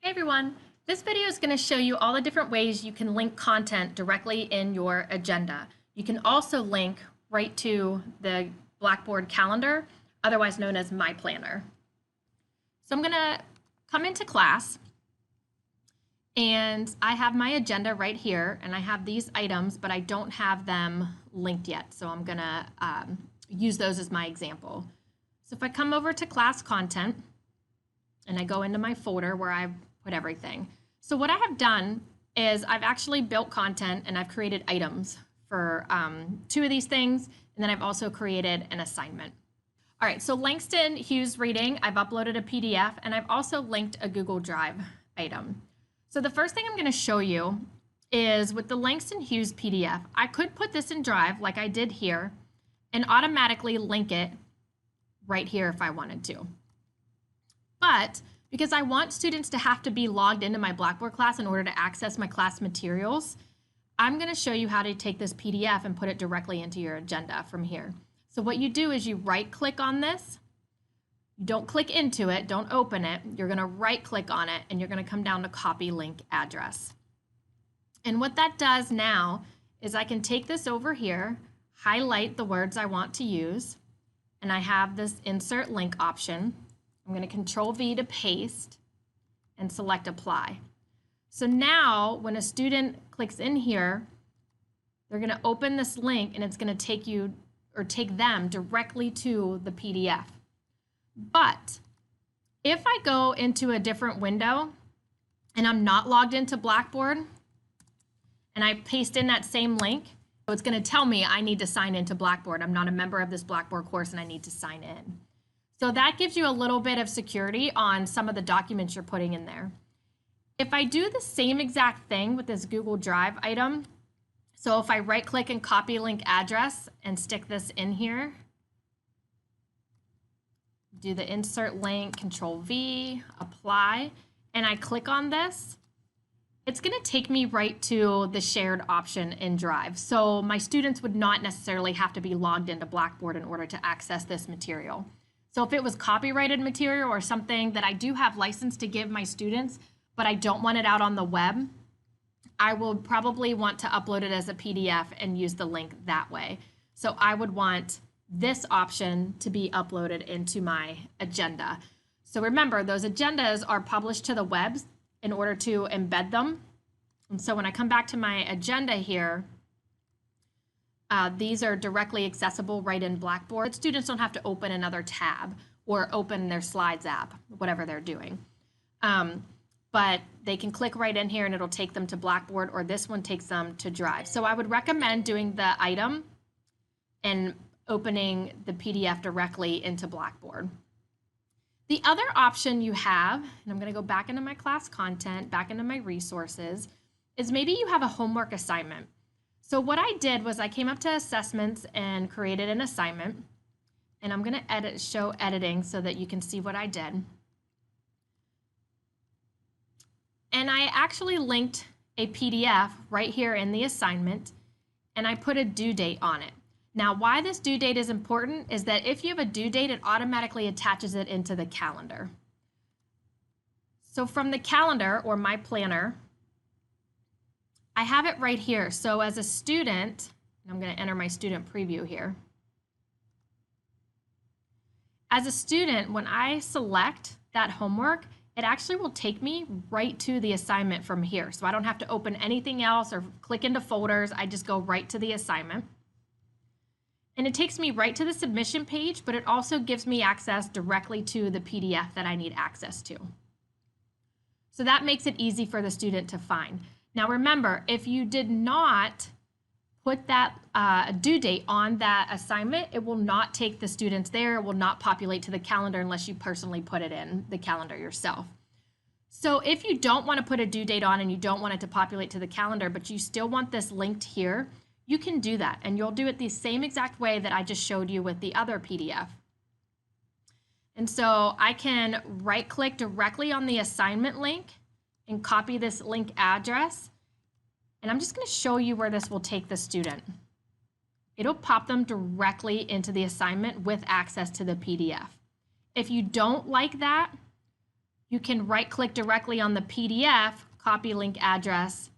Hey everyone, this video is going to show you all the different ways you can link content directly in your agenda. You can also link right to the Blackboard calendar, otherwise known as My Planner. So I'm going to come into class and I have my agenda right here and I have these items, but I don't have them linked yet. So I'm going to use those as my example. So if I come over to class content and I go into my folder where I put everything. So what I have done is I've actually built content and I've created items for two of these things, and then I've also created an assignment. All right, so Langston Hughes reading, I've uploaded a PDF and I've also linked a Google Drive item. So the first thing I'm going to show you is with the Langston Hughes PDF, I could put this in Drive like I did here and automatically link it right here if I wanted to. But because I want students to have to be logged into my Blackboard class in order to access my class materials, I'm going to show you how to take this PDF and put it directly into your agenda from here. So what you do is you right-click on this. You don't click into it, don't open it. You're going to right-click on it and you're going to come down to Copy Link Address. And what that does now is I can take this over here, highlight the words I want to use, and I have this Insert Link option. I'm going to Control V to paste and select Apply. So now when a student clicks in here, they're going to open this link and it's going to take you or take them directly to the PDF. But if I go into a different window and I'm not logged into Blackboard and I paste in that same link, so it's going to tell me I need to sign into Blackboard. I'm not a member of this Blackboard course and I need to sign in. So that gives you a little bit of security on some of the documents you're putting in there. If I do the same exact thing with this Google Drive item, so if I right-click and copy link address and stick this in here, do the insert link, Control V, apply, and I click on this, it's going to take me right to the shared option in Drive. So my students would not necessarily have to be logged into Blackboard in order to access this material. So if it was copyrighted material or something that I do have license to give my students, but I don't want it out on the web, I will probably want to upload it as a PDF and use the link that way. So I would want this option to be uploaded into my agenda. So remember, those agendas are published to the web in order to embed them. And so when I come back to my agenda here, these are directly accessible right in Blackboard. Students don't have to open another tab or open their slides app, whatever they're doing. But they can click right in here and it'll take them to Blackboard, or this one takes them to Drive. So I would recommend doing the item and opening the PDF directly into Blackboard. The other option you have, and I'm going to go back into my class content, back into my resources, is maybe you have a homework assignment. So what I did was I came up to assessments and created an assignment, and I'm going to show editing so that you can see what I did. And I actually linked a PDF right here in the assignment, and I put a due date on it. Now, why this due date is important is that if you have a due date, it automatically attaches it into the calendar. So from the calendar or my planner, I have it right here. So as a student, and I'm going to enter my student preview here. As a student, when I select that homework, it actually will take me right to the assignment from here. So I don't have to open anything else or click into folders. I just go right to the assignment. And it takes me right to the submission page, but it also gives me access directly to the PDF that I need access to. So that makes it easy for the student to find. Now remember, if you did not put that due date on that assignment, it will not take the students there. It will not populate to the calendar unless you personally put it in the calendar yourself. So if you don't want to put a due date on and you don't want it to populate to the calendar, but you still want this linked here, you can do that. And you'll do it the same exact way that I just showed you with the other PDF. And so I can right-click directly on the assignment link and copy this link address. And I'm just going to show you where this will take the student. It'll pop them directly into the assignment with access to the PDF. If you don't like that, you can right-click directly on the PDF, copy link address,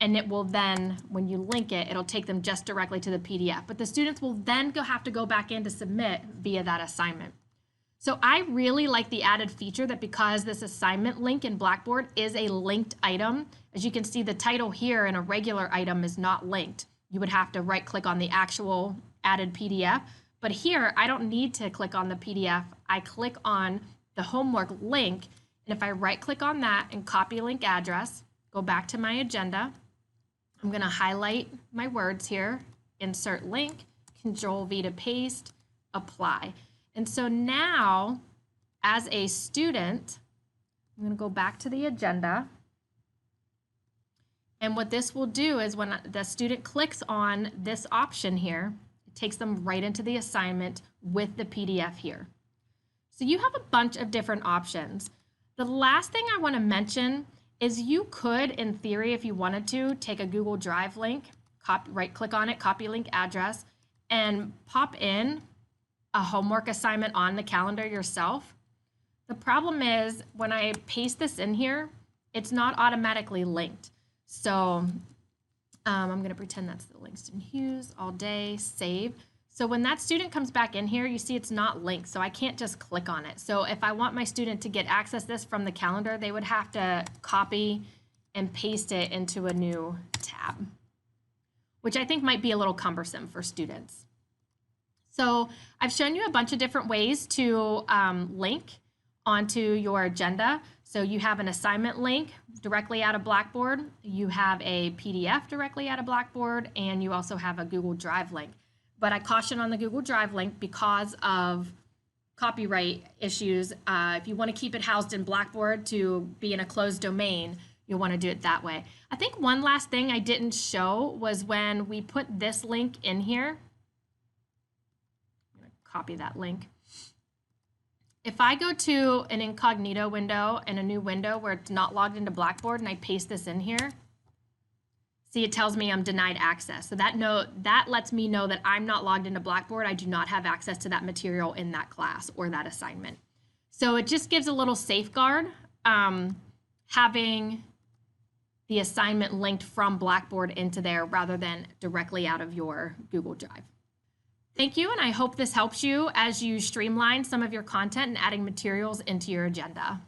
and it will then, when you link it, it'll take them just directly to the PDF. But the students will then have to go back in to submit via that assignment. So I really like the added feature that because this assignment link in Blackboard is a linked item, as you can see, the title here in a regular item is not linked. You would have to right-click on the actual added PDF. But here, I don't need to click on the PDF. I click on the homework link, and if I right-click on that and copy link address, go back to my agenda, I'm going to highlight my words here, insert link, Control-V to paste, apply. And so now, as a student, I'm going to go back to the agenda. And what this will do is when the student clicks on this option here, it takes them right into the assignment with the PDF here. So you have a bunch of different options. The last thing I want to mention is you could, in theory, if you wanted to, take a Google Drive link, right-click on it, copy link address, and pop in a homework assignment on the calendar yourself. The problem is when I paste this in here, it's not automatically linked. So I'm going to pretend that's the Langston Hughes all day, save. So when that student comes back in here, you see it's not linked, so I can't just click on it. So if I want my student to get access to this from the calendar, they would have to copy and paste it into a new tab, which I think might be a little cumbersome for students. So I've shown you a bunch of different ways to link onto your agenda. So you have an assignment link directly out of Blackboard, you have a PDF directly out of Blackboard, and you also have a Google Drive link. But I caution on the Google Drive link because of copyright issues. If you want to keep it housed in Blackboard to be in a closed domain, you'll want to do it that way. I think one last thing I didn't show was when we put this link in here. I'm going to copy that link. If I go to an incognito window and a new window where it's not logged into Blackboard and I paste this in here, see, it tells me I'm denied access. So that lets me know that I'm not logged into Blackboard. I do not have access to that material in that class or that assignment. So it just gives a little safeguard having the assignment linked from Blackboard into there rather than directly out of your Google Drive. Thank you, and I hope this helps you as you streamline some of your content and adding materials into your agenda.